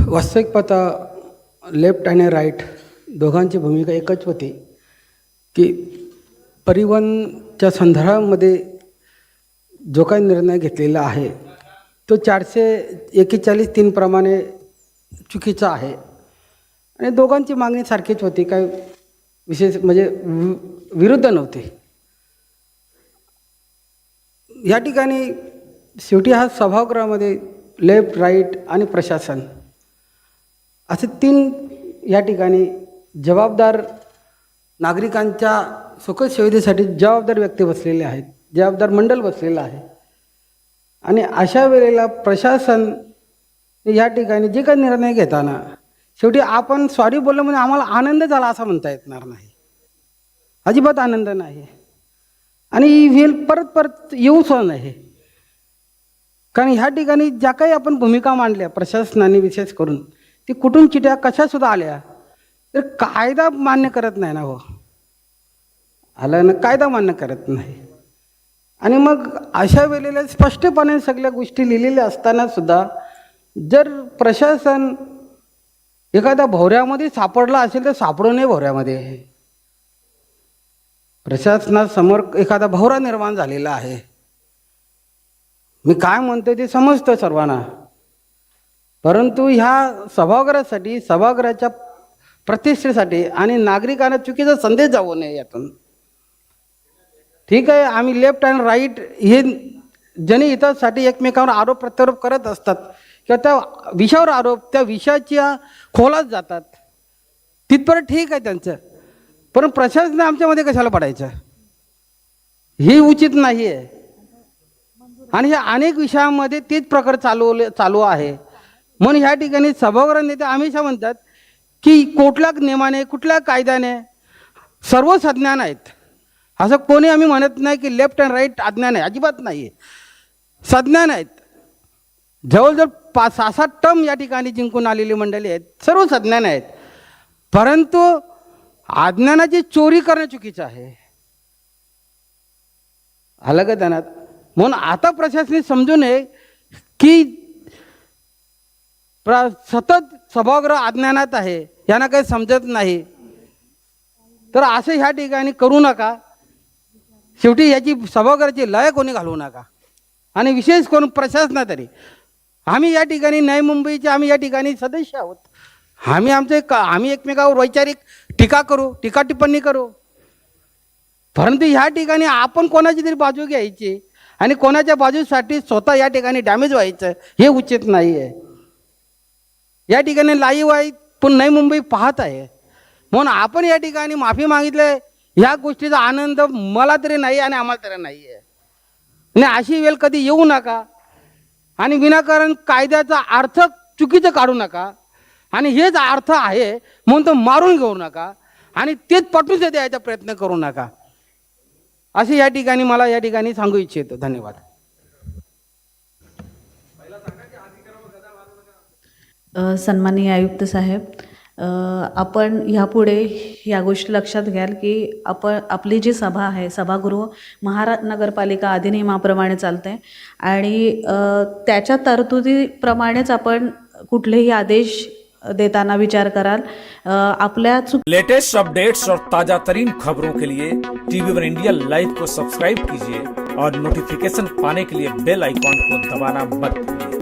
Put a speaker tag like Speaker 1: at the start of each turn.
Speaker 1: वास्तविक पाहता लेफ्ट आणि राईट दोघांची भूमिका एकच होती की परिवहनच्या संदर्भामध्ये जो काही निर्णय घेतलेला आहे तो 441(3) प्रमाणे चुकीचा आहे आणि दोघांची मागणी सारखीच होती, काय विशेष म्हणजे विरुद्ध नव्हती. या ठिकाणी शेवटी हा सभागृहामध्ये लेफ्ट, राईट आणि प्रशासन असे 3 या ठिकाणी जबाबदार नागरिकांच्या सुखसुविधेसाठी जबाबदार व्यक्ती बसलेले आहेत, जबाबदार मंडळ बसलेलं आहे. आणि अशा वेळेला प्रशासन या ठिकाणी जे काही निर्णय घेताना शेवटी आपण सॉरी बोललो म्हणजे आम्हाला आनंद झाला असं म्हणता येणार नाही, अजिबात आनंद नाही. आणि ही वेळ परत परत येऊच नाही, कारण ह्या ठिकाणी ज्या काही आपण भूमिका मांडल्या प्रशासनाने विशेष करून ती कुठून चिट्या कशासुद्धा आल्या तर कायदा मान्य करत नाही ना. हो आला ना, कायदा मान्य करत नाही. आणि मग अशा वेळेला स्पष्टपणे सगळ्या गोष्टी लिहिलेल्या असताना सुद्धा जर प्रशासन एखाद्या भोवऱ्यामध्ये सापडला असेल तर सापडू नये. भोवऱ्यामध्ये प्रशासनासमोर एखादा भोवरा निर्माण झालेला आहे. मी काय म्हणतो ते समजतं सर्वांना, परंतु ह्या सभागृहासाठी, सभागृहाच्या प्रतिष्ठेसाठी आणि नागरिकांना चुकीचा संदेश जाऊ नये यातून. ठीक आहे, आम्ही लेफ्ट आणि राईट हे जनहितासाठी एकमेकांवर आरोप प्रत्यारोप करत असतात किंवा त्या विषयावर आरोप त्या विषयाच्या खोलात जातात, तिथपर्यंत ठीक आहे त्यांचं. पण प्रशासन आमच्यामध्ये कशाला पडायचं, हे उचित नाही आहे. आणि ह्या अनेक विषयांमध्ये तेच प्रकार चालू आहे. म्हणून ह्या ठिकाणी सभागृह नेते हमेशा म्हणतात की कुठल्या नियमाने कुठल्या कायद्याने सर्व सज्ञान आहेत. असं कोणी आम्ही म्हणत नाही की लेफ्ट अँड राईट अज्ञान आहे, अजिबात नाही आहे, सज्ञान आहेत. जवळजवळ 5-6 टर्म या ठिकाणी जिंकून आलेली मंडळी आहेत, सर्व सज्ञान आहेत. परंतु अज्ञानाची चोरी करणं चुकीचं आहे, आलं का ध्यानात. म्हणून आता प्रशासनाने समजू नये की सतत सभागृह अज्ञानात आहे, यांना काही समजत नाही, तर असं ह्या ठिकाणी करू नका. शेवटी याची सभागृहाची लय कोणी घालवू नका. आणि विशेष करून प्रशासना तरी आम्ही या ठिकाणी नवी मुंबईचे आम्ही या ठिकाणी सदस्य आहोत. आम्ही एकमेकावर वैचारिक टीका करू, टीका टिप्पणी करू, परंतु ह्या ठिकाणी आपण कोणाची तरी बाजू घ्यायची आणि कोणाच्या बाजूसाठी स्वतः या ठिकाणी डॅमेज व्हायचं हे उचित नाही आहे. या ठिकाणी लाईव्ह आहे, पण नवी मुंबई पाहत आहे. म्हणून आपण या ठिकाणी माफी मागितली, ह्या गोष्टीचा आनंद मला तरी नाही आणि आम्हाला तरी नाही आहे. आणि अशी वेळ कधी येऊ नका आणि विनाकारण कायद्याचा अर्थ चुकीचं काढू नका. आणि हेच अर्थ आहे म्हणून तो मारून घेऊ नका आणि तेच पटून द्यायचा प्रयत्न करू नका, असे या ठिकाणी मला या ठिकाणी सांगू इच्छितो. धन्यवाद.
Speaker 2: सन्माननीय आयुक्त साहेब, आपण ह्यापुढे या गोष्टी लक्षात घ्याल की आपली जी सभा आहे, सभागृह महानगरपालिका अधिनियमाप्रमाणे चालते आणि त्याच्या तरतुदीप्रमाणेच आपण कुठलेही आदेश देताना विचार कराल. आपल्या
Speaker 3: लेटेस्ट अपडेट्स और ताजा तरीन खबरों के लिए TV1 इंडिया लाइव को सब्सक्राइब कीजिए और नोटिफिकेशन पाने के लिए बेल आइकॉन को दबाना मत भूलिए.